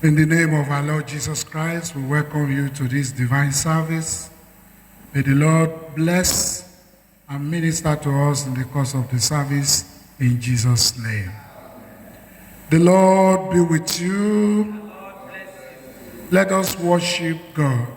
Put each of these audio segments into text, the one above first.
In the name of our Lord Jesus Christ, we welcome you to this divine service. May the Lord bless and minister to us in the course of the service in Jesus' name. The Lord be with you. Let us worship God.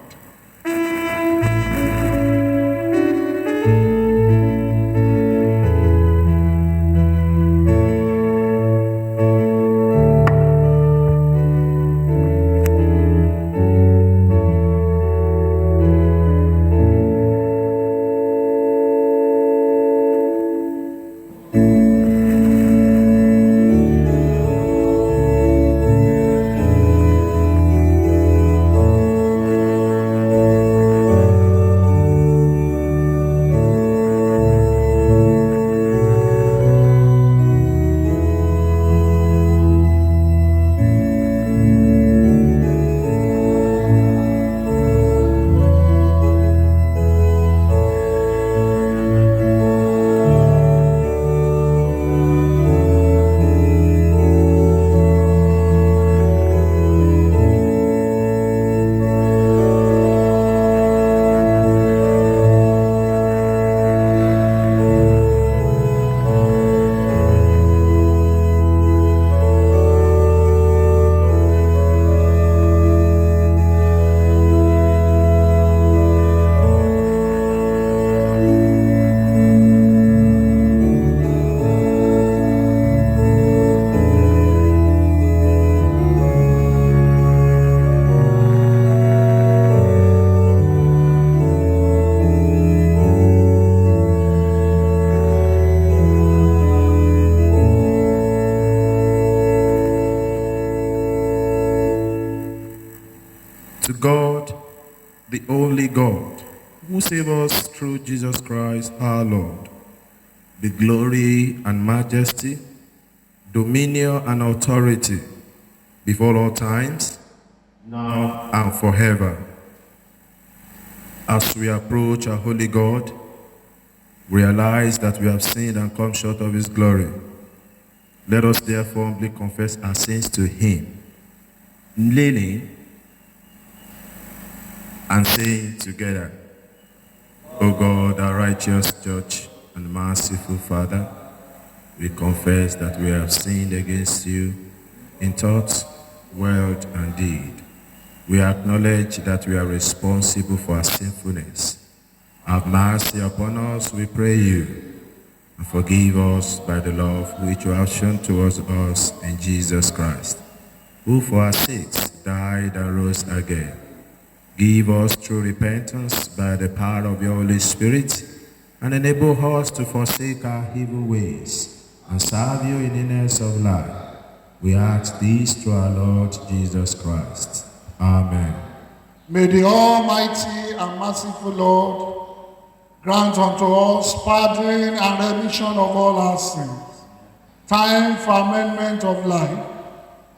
Save us through Jesus Christ our Lord. The glory and majesty, dominion and authority before all times, now and forever. As we approach our holy God, realize that we have sinned and come short of his glory. Let us therefore humbly confess our sins to him, kneeling and saying together, O God, our righteous judge and merciful Father, we confess that we have sinned against you in thought, word, and deed. We acknowledge that we are responsible for our sinfulness. Have mercy upon us, we pray you, and forgive us by the love which you have shown towards us in Jesus Christ, who for our sakes died and rose again. Give us true repentance by the power of your Holy Spirit, and enable us to forsake our evil ways and serve you in newness of life. We ask this through our Lord Jesus Christ. Amen. May the Almighty and merciful Lord grant unto us pardon and remission of all our sins, time for amendment of life,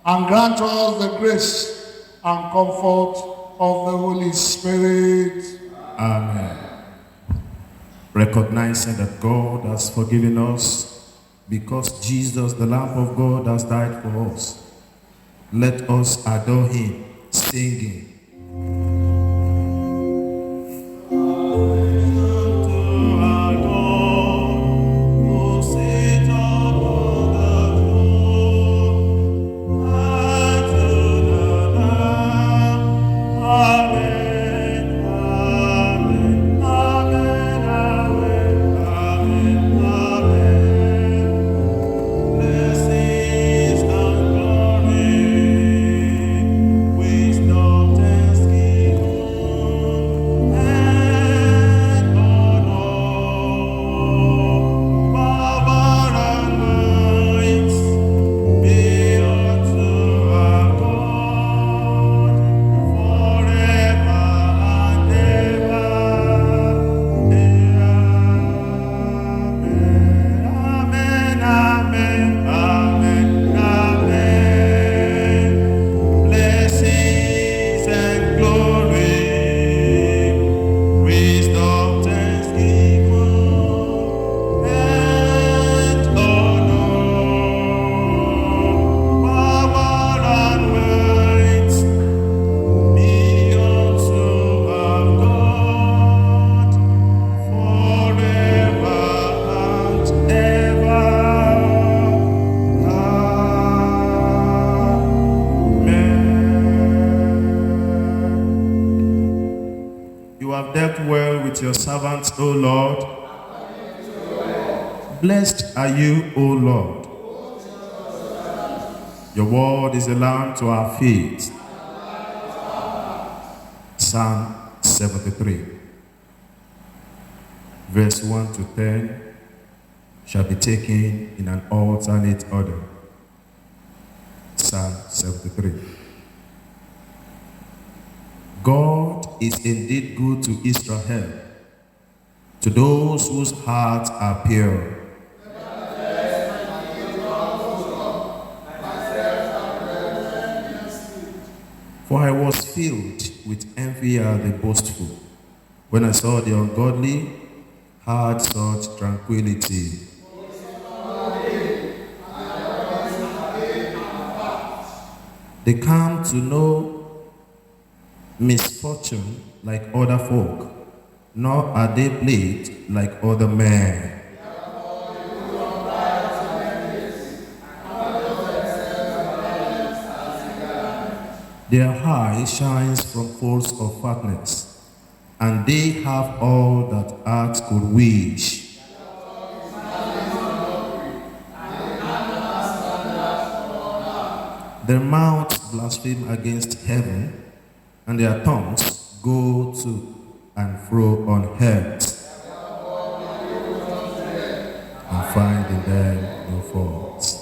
and grant us the grace and comfort of the Holy Spirit. Amen. Recognizing that God has forgiven us because Jesus, the Lamb of God, has died for us, let us adore him, singing. Wisdom, thanksgiving. O Lord. Blessed are you, O Lord. Your word is a lamp to our feet. Psalm 73, verse 1 to 10 shall be taken in an alternate order. Psalm 73. God is indeed good to Israel, to those whose hearts are pure. For I was filled with envy at the boastful, when I saw the ungodly had such tranquility. They come to know misfortune like other folk, nor are they plagued like other men. Their eye shines from folds of fatness, and they have all that heart could wish. Their mouths blaspheme against heaven, and their tongues go to and fro on earth, and find in them no faults.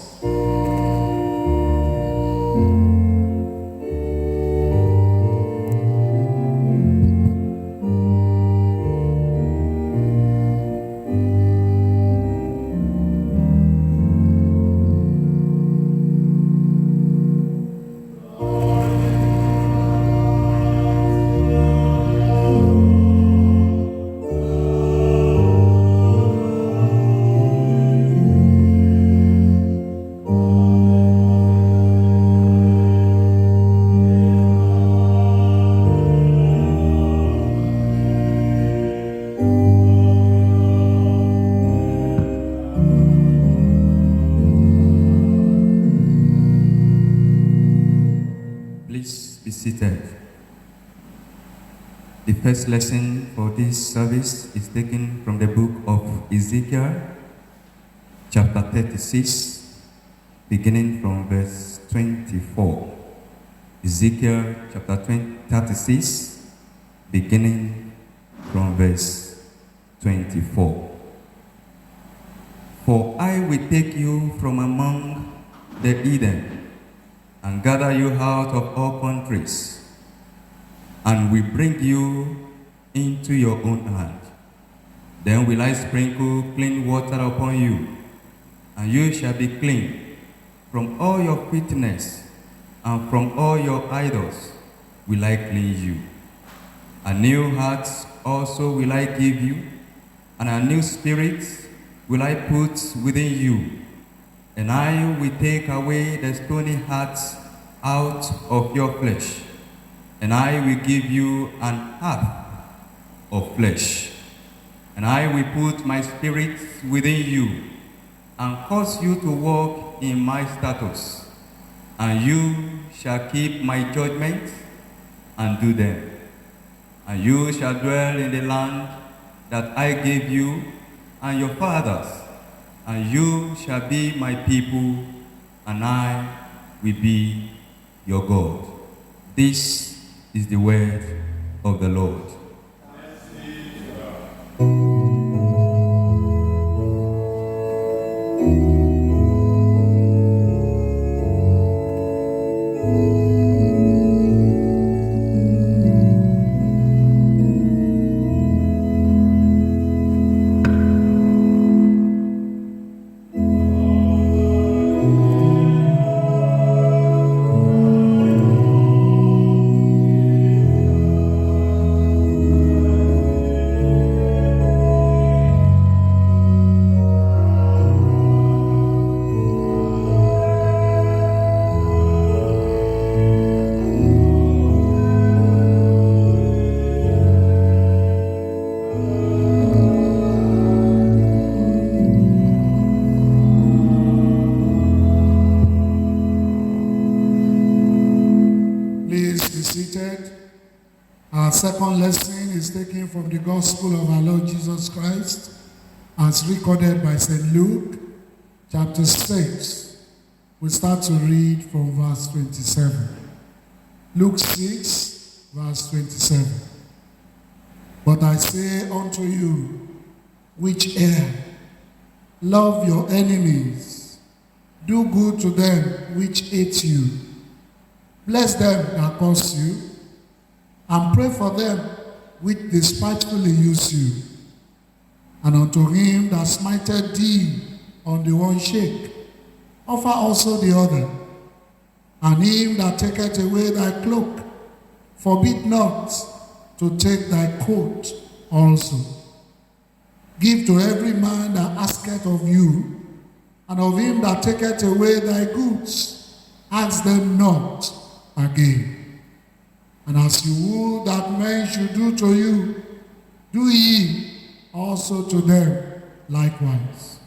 The first lesson for this service is taken from the book of Ezekiel, chapter 36, beginning from verse 24. Ezekiel chapter 36, beginning from verse 24. For I will take you from among the heathen, and gather you out of all countries, and will bring you into your own land. Then will I sprinkle clean water upon you, and you shall be clean. From all your filthiness and from all your idols will I cleanse you. A new heart also will I give you, and a new spirit will I put within you. And I will take away the stony heart out of your flesh, and I will give you an heart of flesh. And I will put my spirit within you, and cause you to walk in my statutes, and you shall keep my judgments and do them. And you shall dwell in the land that I gave you and your fathers, and you shall be my people, and I will be your God. This is the word of the Lord. Our second lesson is taken from the Gospel of our Lord Jesus Christ, as recorded by St. Luke, chapter 6. We start to read from verse 27. Luke 6, verse 27. But I say unto you, which err, love your enemies, do good to them which hate you, bless them that curse you, and pray for them which despitefully use you. And unto him that smiteth thee on the one cheek, offer also the other. And him that taketh away thy cloak, forbid not to take thy coat also. Give to every man that asketh of you, and of him that taketh away thy goods, ask them not again. And as you would that men should do to you, do ye also to them likewise.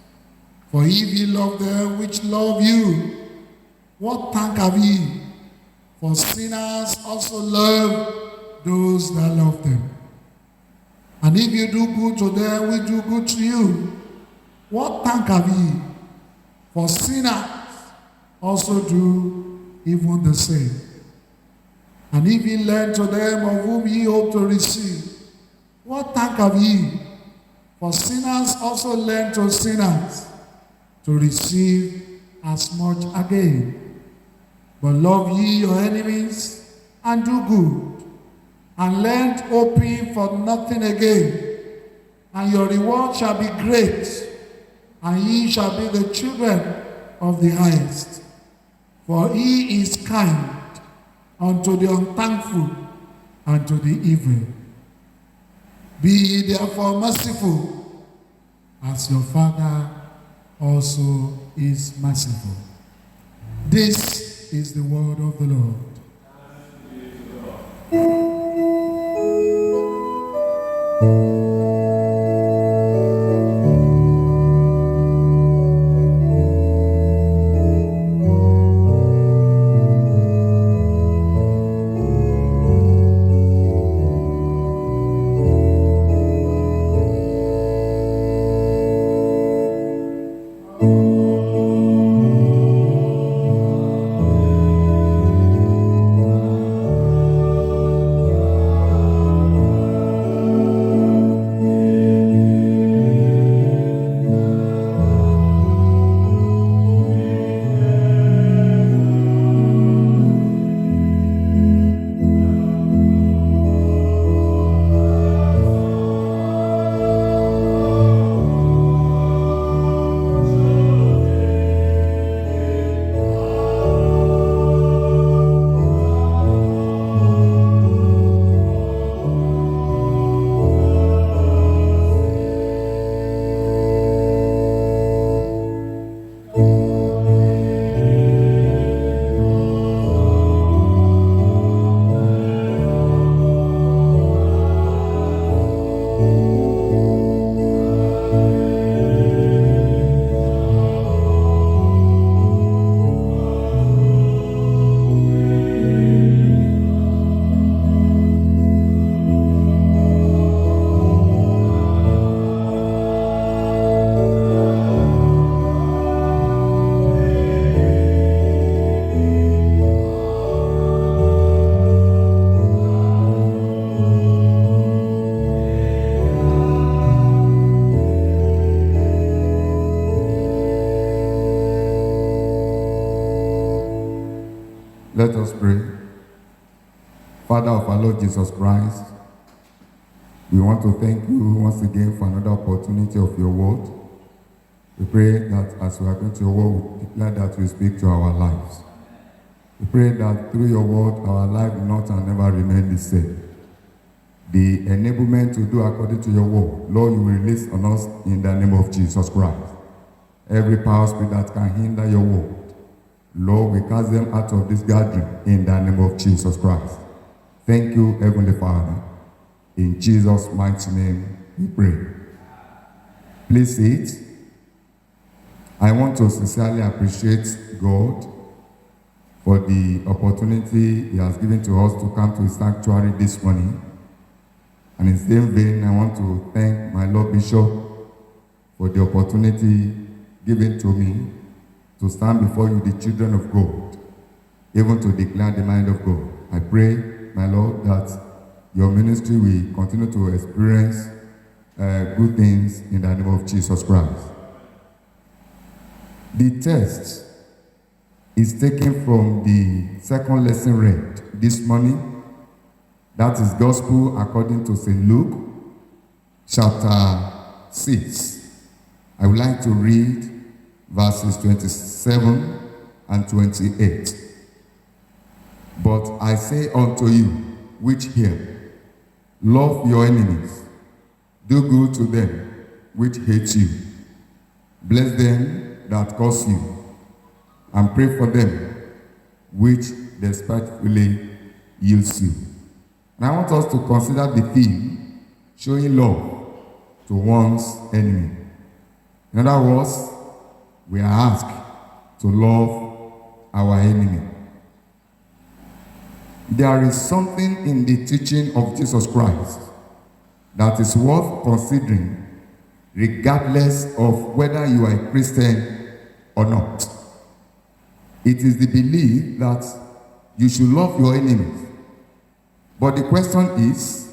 For if ye love them which love you, what thank have ye? For sinners also love those that love them. And if you do good to them which do good to you, what thank have ye? For sinners also do even the same. And if ye lend to them of whom ye hope to receive, what thank have ye? For sinners also lend to sinners to receive as much again. But love ye your enemies, and do good, and lend hoping for nothing again. And your reward shall be great, and ye shall be the children of the highest. For he is kind unto the unthankful and to the evil. Be ye therefore merciful, as your Father also is merciful. This is the word of the Lord. Let us pray. Father of our Lord Jesus Christ, we want to thank you once again for another opportunity of your word. We pray that as we are going to your word, we declare that you speak to our lives. We pray that through your word, our life will not and never remain the same. The enablement to do according to your word, Lord, you will release on us in the name of Jesus Christ. Every power spirit that can hinder your word, Lord, we cast them out of this gathering in the name of Jesus Christ. Thank you, Heavenly Father. In Jesus' mighty name, we pray. Please sit. I want to sincerely appreciate God for the opportunity He has given to us to come to His sanctuary this morning. And in the same vein, I want to thank my Lord Bishop for the opportunity given to me to stand before you, the children of God, even to declare the mind of God. I pray, my Lord, that your ministry will continue to experience good things in the name of Jesus Christ. The text is taken from the second lesson read this morning. That is Gospel according to St. Luke, chapter 6. I would like to read verses 27 and 28. But I say unto you, which hear, love your enemies, do good to them which hate you, bless them that curse you, and pray for them which despitefully use you. And I want us to consider the theme, showing love to one's enemy. In other words, we are asked to love our enemy. There is something in the teaching of Jesus Christ that is worth considering, regardless of whether you are a Christian or not. It is the belief that you should love your enemies. But the question is,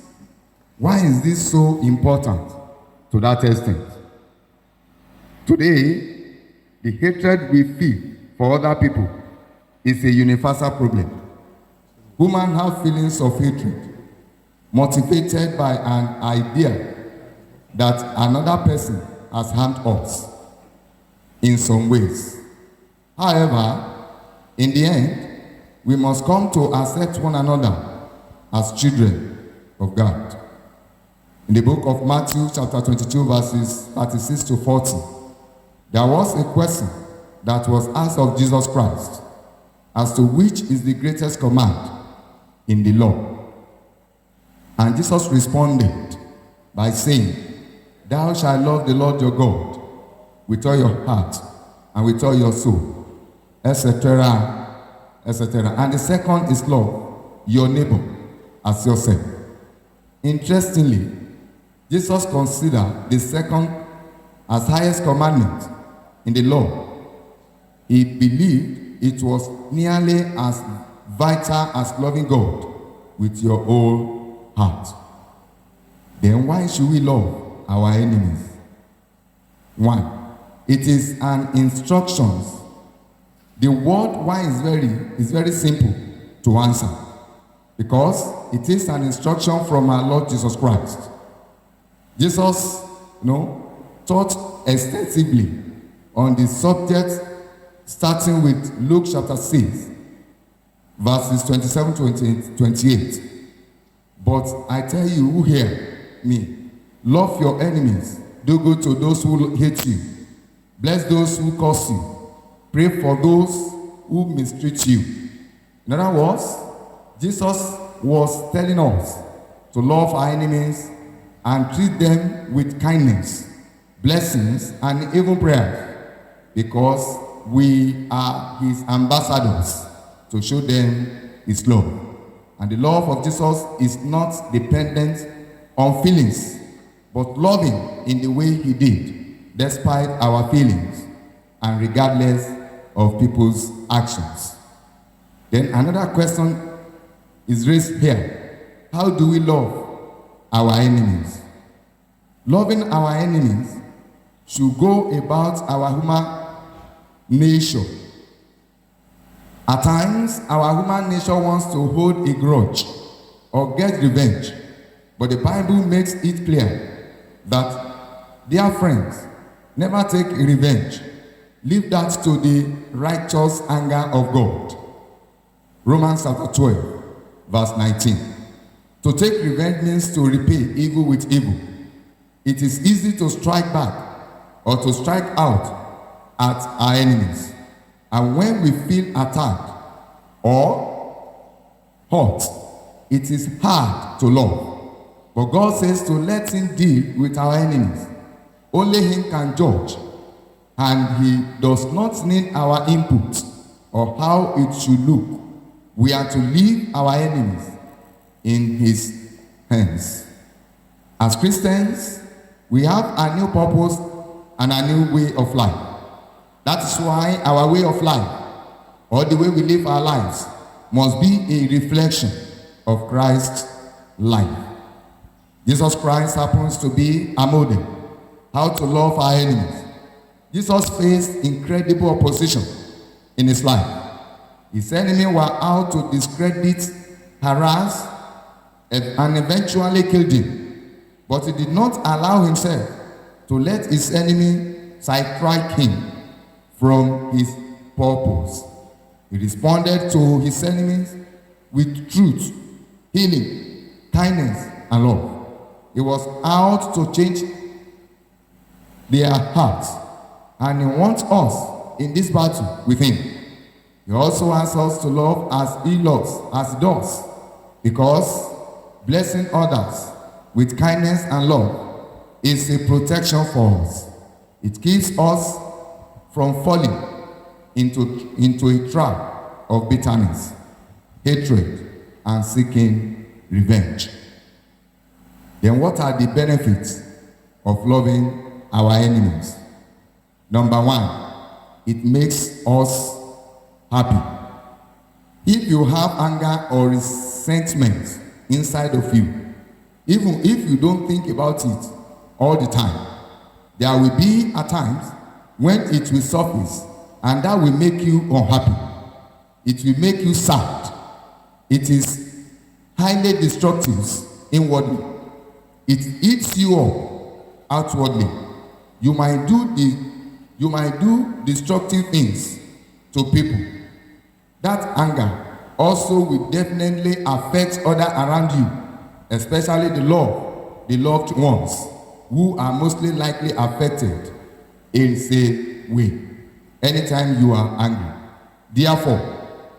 why is this so important to that extent? Today, the hatred we feel for other people is a universal problem. Humans have feelings of hatred motivated by an idea that another person has harmed us in some ways. However, in the end, we must come to accept one another as children of God. In the book of Matthew chapter 22 verses 36 to 40, there was a question that was asked of Jesus Christ as to which is the greatest command in the law. And Jesus responded by saying, thou shalt love the Lord your God with all your heart and with all your soul, etc., etc. And the second is love your neighbor as yourself. Interestingly, Jesus considered the second as highest commandment in the law. He believed it was nearly as vital as loving God with your whole heart. Then why should we love our enemies? 1. It is an instruction. The word why is very simple to answer, because it is an instruction from our Lord Jesus Christ. Jesus, taught extensively on the subject, starting with Luke chapter 6, verses 27 to 28. But I tell you who hear me, love your enemies, do good to those who hate you, bless those who curse you, pray for those who mistreat you. In other words, Jesus was telling us to love our enemies and treat them with kindness, blessings, and even prayers, because we are his ambassadors to show them his love. And the love of Jesus is not dependent on feelings, but loving in the way he did, despite our feelings and regardless of people's actions. Then another question is raised here. How do we love our enemies? Loving our enemies should go about our human nature. At times, our human nature wants to hold a grudge or get revenge, but the Bible makes it clear that, dear friends, never take revenge. Leave that to the righteous anger of God. Romans chapter 12, verse 19. To take revenge means to repay evil with evil. It is easy to strike back or to strike out at our enemies. And when we feel attacked or hurt, it is hard to love. But God says to let him deal with our enemies. Only him can judge. And he does not need our input or how it should look. We are to leave our enemies in his hands. As Christians, we have a new purpose and a new way of life. That is why our way of life, or the way we live our lives, must be a reflection of Christ's life. Jesus Christ happens to be a model, how to love our enemies. Jesus faced incredible opposition in his life. His enemies were out to discredit, harass, and eventually killed him. But he did not allow himself to let his enemy sidetrack him from his purpose. He responded to his enemies with truth, healing, kindness, and love. He was out to change their hearts, and he wants us in this battle with him. He also asks us to love as he loves, as he does, because blessing others with kindness and love is a protection for us. It keeps us from falling into a trap of bitterness, hatred, and seeking revenge. Then what are the benefits of loving our enemies? Number one, it makes us happy. If you have anger or resentment inside of you, even if you don't think about it all the time, there will be at times when it will surface, and that will make you unhappy. It will make you sad. It is highly destructive inwardly. It eats you up outwardly. You might do destructive things to people. That anger also will definitely affect others around you, especially the loved ones, who are mostly likely affected in the same way anytime you are angry. Therefore,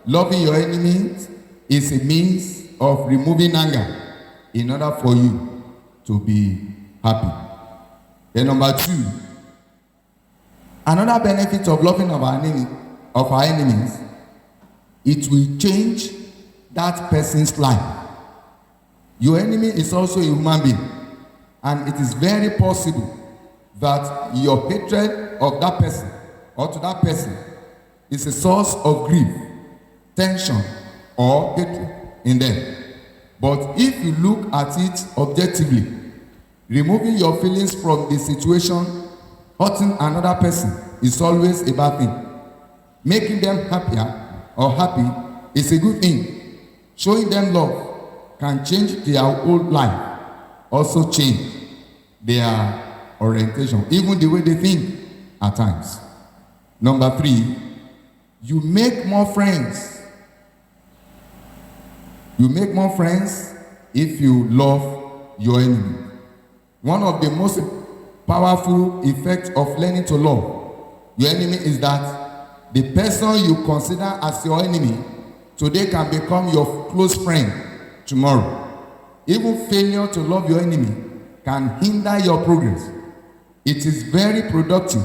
loving your enemies is a means of removing anger in order for you to be happy. Then number two, another benefit of loving our enemies, it will change that person's life. Your enemy is also a human being, and it is very possible that your hatred of that person or to that person is a source of grief, tension, or hatred in them. But if you look at it objectively, removing your feelings from the situation, hurting another person is always a bad thing. Making them happier or happy is a good thing. Showing them love can change their whole life, also change their orientation, even the way they think at times. Number three, you make more friends. You make more friends if you love your enemy. One of the most powerful effects of learning to love your enemy is that the person you consider as your enemy today can become your close friend tomorrow. Even failure to love your enemy can hinder your progress. It is very productive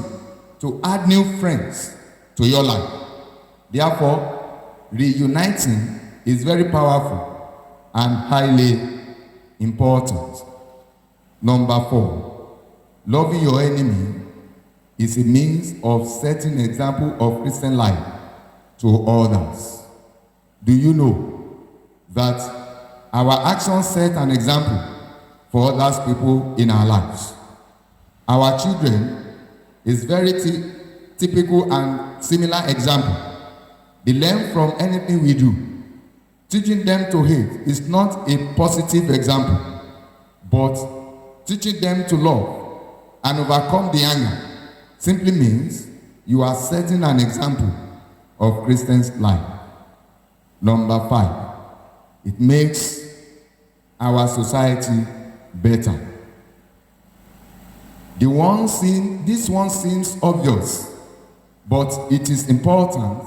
to add new friends to your life. Therefore, reuniting is very powerful and highly important. Number four, loving your enemy is a means of setting an example of Christian life to others. Do you know that our actions set an example for others people in our lives? Our children is very typical and similar example. They learn from anything we do. Teaching them to hate is not a positive example, but teaching them to love and overcome the anger simply means you are setting an example of Christian's life. Number five, it makes our society better. This one seems obvious, but it is important.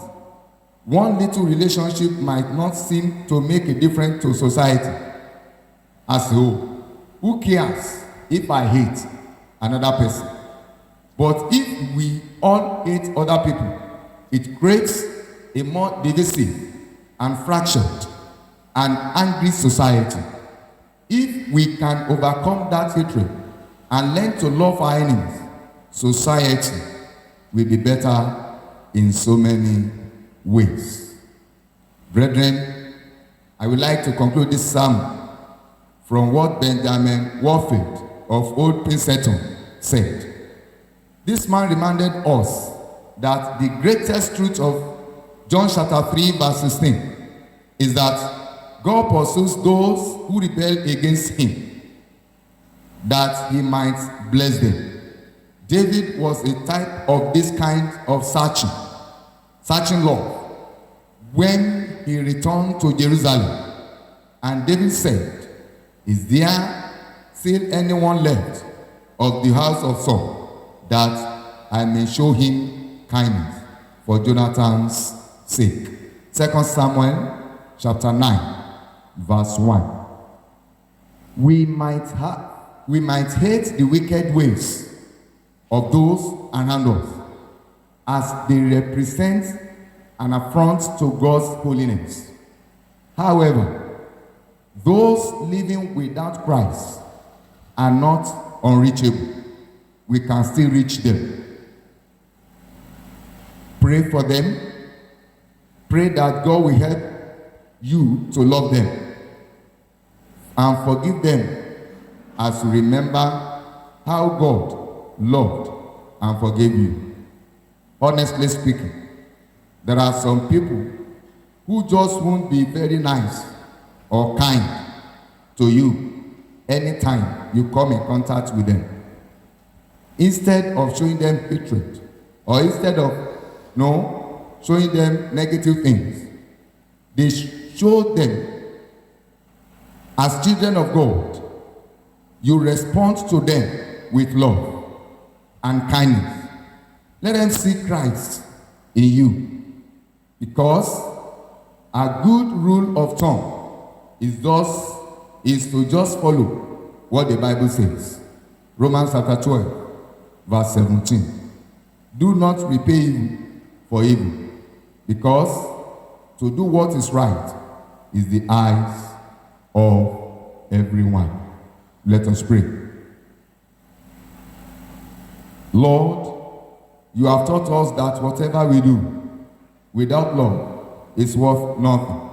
One little relationship might not seem to make a difference to society as a whole. Who cares if I hate another person? But if we all hate other people, it creates a more divisive and fractured and angry society. If we can overcome that hatred and learn to love our enemies, society will be better in so many ways. Brethren, I would like to conclude this sermon from what Benjamin Warfield of Old Princeton said. This man reminded us that the greatest truth of John chapter 3 verse 16 is that God pursues those who rebel against him, that he might bless them. David was a type of this kind of searching love when he returned to Jerusalem. And David said, "Is there still anyone left of the house of Saul, that I may show him kindness for Jonathan's sake?" 2 Samuel chapter 9, verse 1. We might hate the wicked ways of those around us, as they represent an affront to God's holiness. However, those living without Christ are not unreachable. We can still reach them. Pray for them. Pray that God will help you to love them and forgive them, as you remember how God loved and forgave you. Honestly speaking, there are some people who just won't be very nice or kind to you anytime you come in contact with them. Instead of showing them hatred, or instead of showing them negative things, they show them as children of God. You respond to them with love and kindness. Let them see Christ in you, because a good rule of thumb is to just follow what the Bible says. Romans chapter 12, verse 17. Do not repay evil for evil, because to do what is right is the eyes of everyone. Let us pray. Lord, you have taught us that whatever we do without love is worth nothing.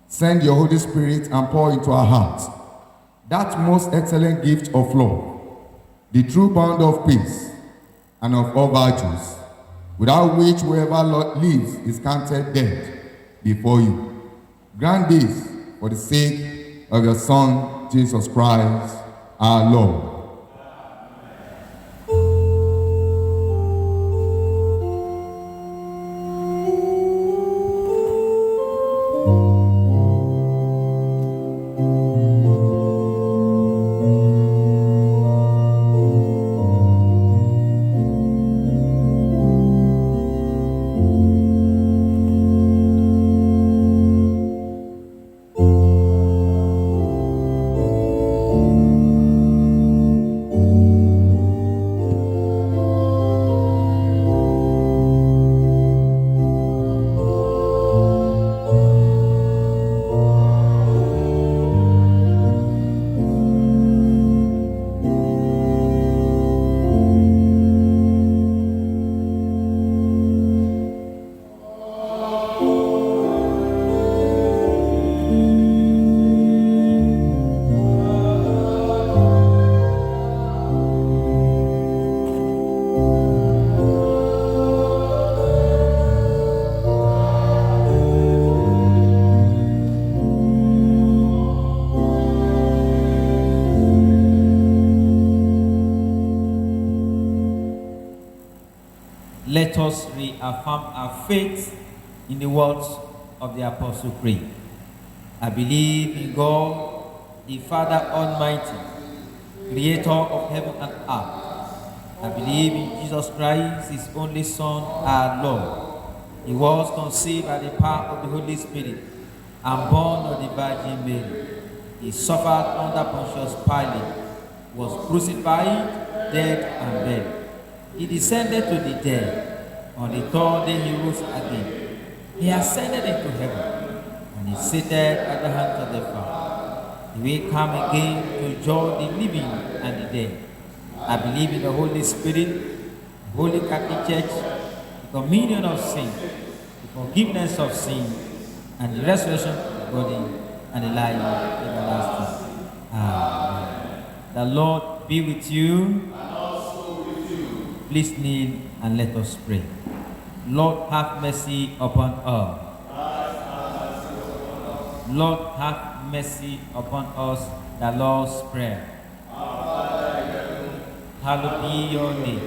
Send your Holy Spirit and pour into our hearts that most excellent gift of love, the true bond of peace and of all virtues, without which whoever lives is counted dead before you. Grant this for the sake of your Son, Jesus Christ, our Lord. Let us reaffirm our faith in the words of the Apostle Creed. I believe in God, the Father Almighty, creator of heaven and earth. I believe in Jesus Christ, his only Son, our Lord. He was conceived by the power of the Holy Spirit and born of the Virgin Mary. He suffered under Pontius Pilate, was crucified, dead, and buried. He descended to the dead. On the third day he rose again. He ascended into heaven, and is seated at the hand of the Father. He will come again to judge the living and the dead. I believe in the Holy Spirit, Holy Catholic Church, the communion of sin, the forgiveness of sin, and the resurrection of the body, and the life everlasting. Amen. The Lord be with you. Please kneel and let us pray. Lord, have mercy upon us. Lord, have mercy upon us. The Lord's Prayer. Hallowed be your name.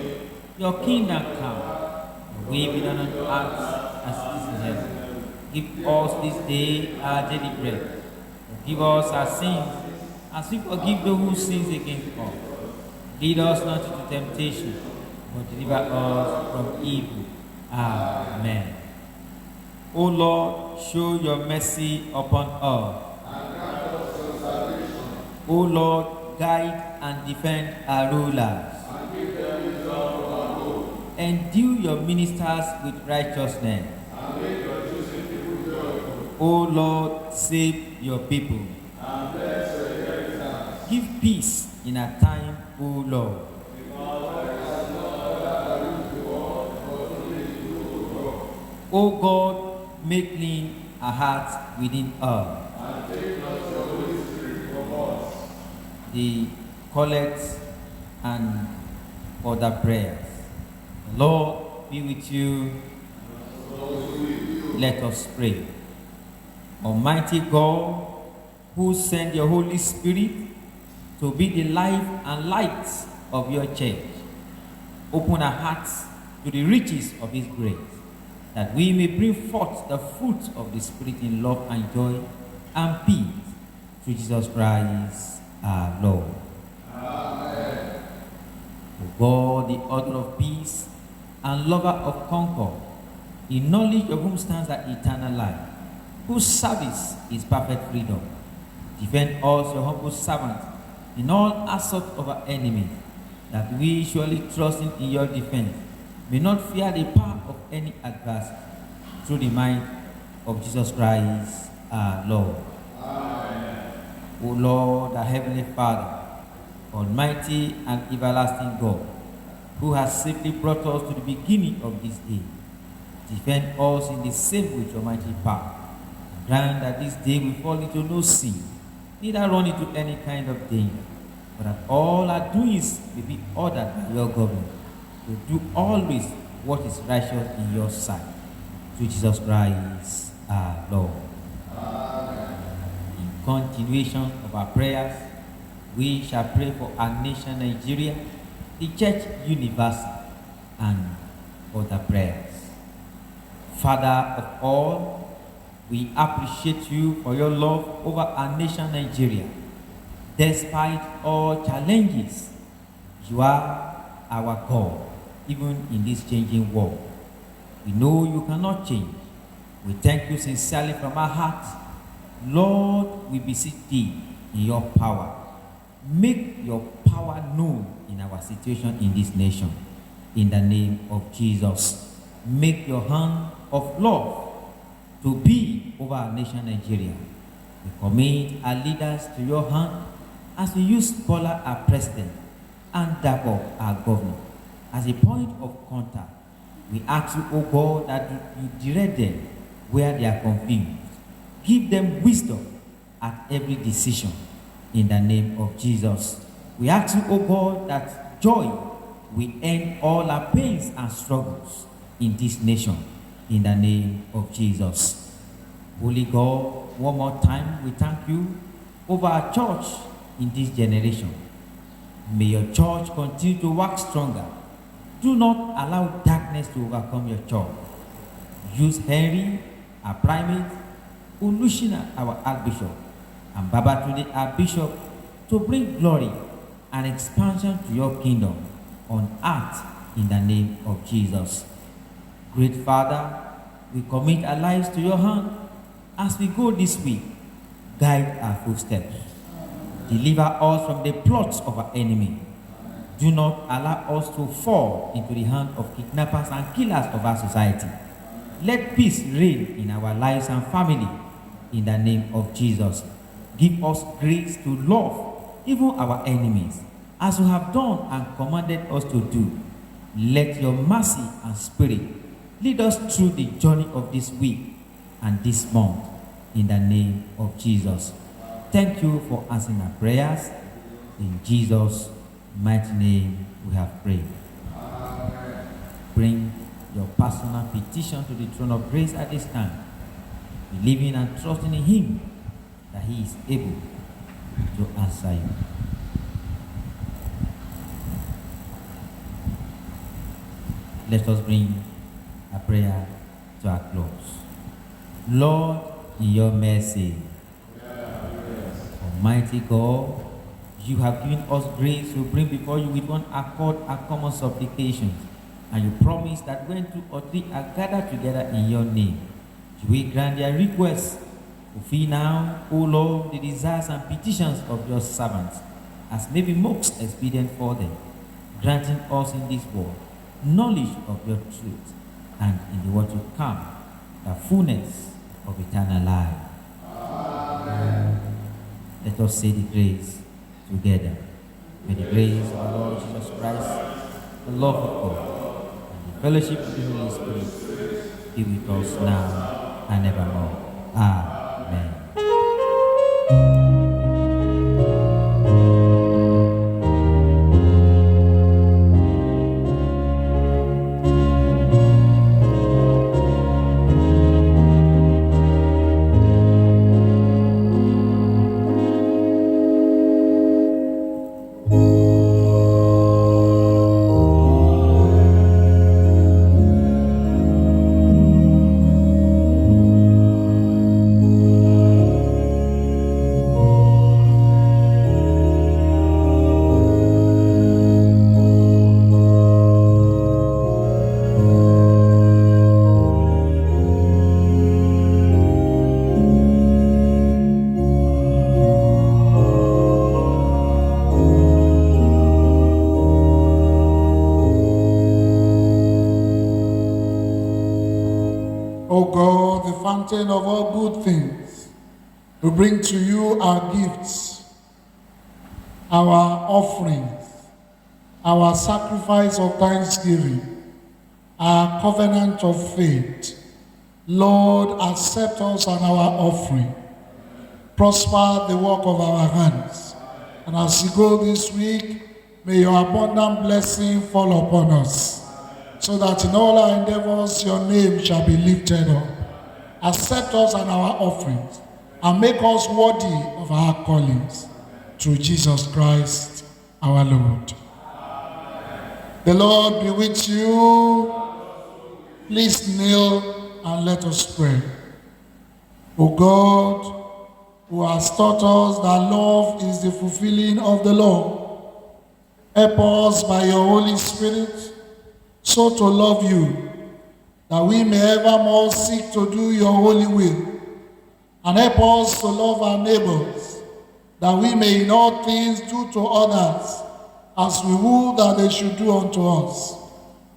Your kingdom come. Your will be done on earth as it is in heaven. Give us this day our daily bread. Forgive us our sins, as we forgive those who sin against us. Lead us not into temptation, but deliver us from evil. Amen. O Lord, show your mercy upon us. O Lord, guide and defend our rulers. Endue your ministers with righteousness. O Lord, save your people. Give peace in our time, O Lord. O God, make clean our hearts within us. The collects and other prayers. The Lord be with you. Let us pray. Almighty God, who sent your Holy Spirit to be the life and light of your church, open our hearts to the riches of His grace, that we may bring forth the fruit of the Spirit in love and joy and peace through Jesus Christ our Lord. Amen. O God, the author of peace and lover of concord, in knowledge of whom stands the eternal life, whose service is perfect freedom, defend us, your humble servant, in all assault of our enemies, that we, surely trusting in your defense, may not fear the power of any adversary, through the might of Jesus Christ our Lord. Amen. O Lord, our heavenly Father, almighty and everlasting God, who has safely brought us to the beginning of this day, defend us in the same with your mighty power. Grant that this day we fall into no sin, neither run into any kind of danger, but that all our doings may be ordered by your government, to do always what is righteous in your sight. Through Jesus Christ our Lord. Amen. In continuation of our prayers, we shall pray for our nation Nigeria, the Church Universal, and other prayers. Father of all, we appreciate you for your love over our nation Nigeria. Despite all challenges, you are our God, even in this changing world. We know you cannot change. We thank you sincerely from our hearts. Lord, we beseech thee in your power. Make your power known in our situation in this nation. In the name of Jesus, make your hand of love to be over our nation Nigeria. We commit our leaders to your hand as we use Bola, our president, and Dabo, our governor, as a point of contact. We ask you, O God, that you direct them where they are confused. Give them wisdom at every decision. In the name of Jesus, we ask you, O God, that joy will end all our pains and struggles in this nation. In the name of Jesus. Holy God, one more time, we thank you over our church in this generation. May your church continue to work stronger. Do not allow darkness to overcome your church. Use Henry, our primate, Olushina, our archbishop, and Babatunde, our bishop, to bring glory and expansion to your kingdom on earth in the name of Jesus. Great Father, we commit our lives to your hand as we go this week. Guide our footsteps. Deliver us from the plots of our enemy. Do not allow us to fall into the hand of kidnappers and killers of our society. Let peace reign in our lives and family in the name of Jesus. give us grace to love even our enemies, as you have done and commanded us to do. Let your mercy and spirit lead us through the journey of this week and this month, in the name of Jesus. Thank you for answering our prayers. In Jesus' mighty name we have prayed. Bring your personal petition to the throne of grace at this time, believing and trusting in Him that He is able to answer you. Let us bring a prayer to a close. Lord, in your mercy, Almighty God, you have given us grace to bring before you with one accord our common supplications. And you promise that when 2 or 3 are gathered together in your name, you will grant their requests. Fulfill now, O Lord, the desires and petitions of your servants, as may be most expedient for them, granting us in this world knowledge of your truth, and in the world to come, the fullness of eternal life. Amen. Let us say the grace together. May the grace of our Lord Jesus Christ, the love of God, and the fellowship of the Holy Spirit be with us now and evermore. Amen. O God, the fountain of all good things, we bring to you our gifts, our offerings, our sacrifice of thanksgiving, our covenant of faith. Lord, accept us and our offering. Prosper the work of our hands. And as we go this week, may your abundant blessing fall upon us, so that in all our endeavors your name shall be lifted up. Accept us and our offerings, and make us worthy of our callings. Through Jesus Christ, our Lord. The Lord be with you. Please kneel and let us pray. O God, who has taught us that love is the fulfilling of the law, help us by your Holy Spirit so to love you, that we may evermore seek to do your holy will, and help us to love our neighbors, that we may in all things do to others as we would that they should do unto us.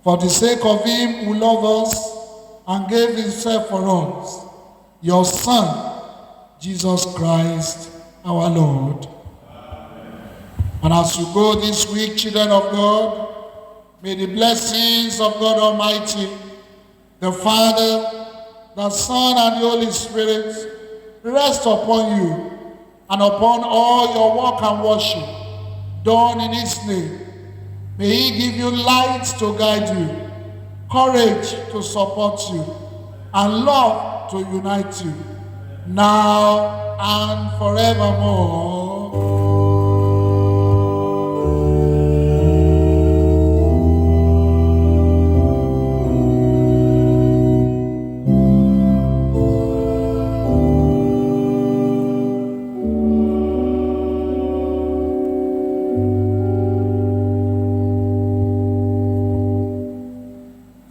For the sake of him who loved us and gave himself for us, your Son, Jesus Christ, our Lord. Amen. And as you go this week, children of God, may the blessings of God Almighty, the Father, the Son, and the Holy Spirit rest upon you and upon all your work and worship done in his name. May he give you light to guide you, courage to support you, and love to unite you, now and forevermore.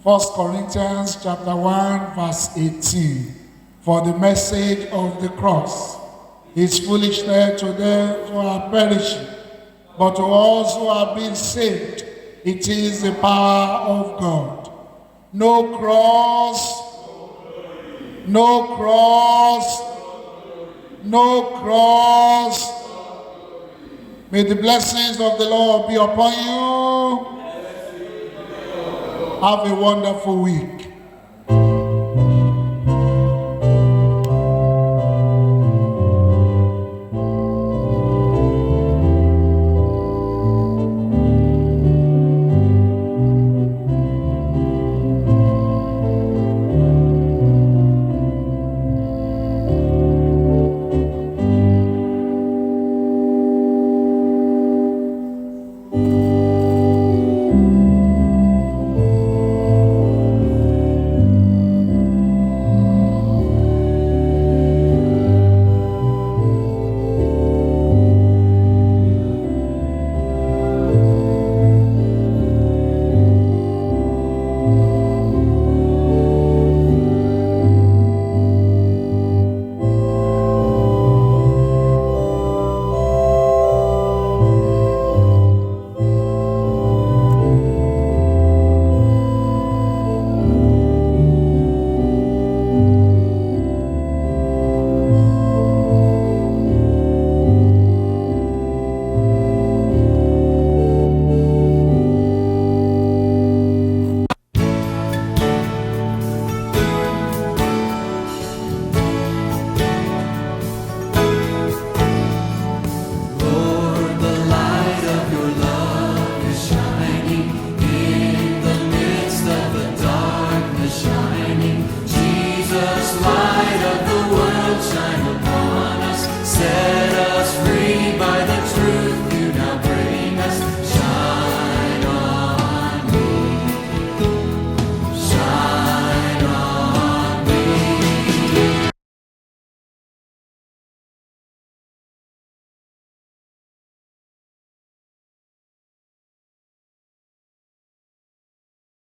First Corinthians chapter 1 verse 18. For the message of the cross is foolishness to them who are perishing, but to us who are being saved, it is the power of God. No cross, no cross, no cross. May the blessings of the Lord be upon you. Have a wonderful week.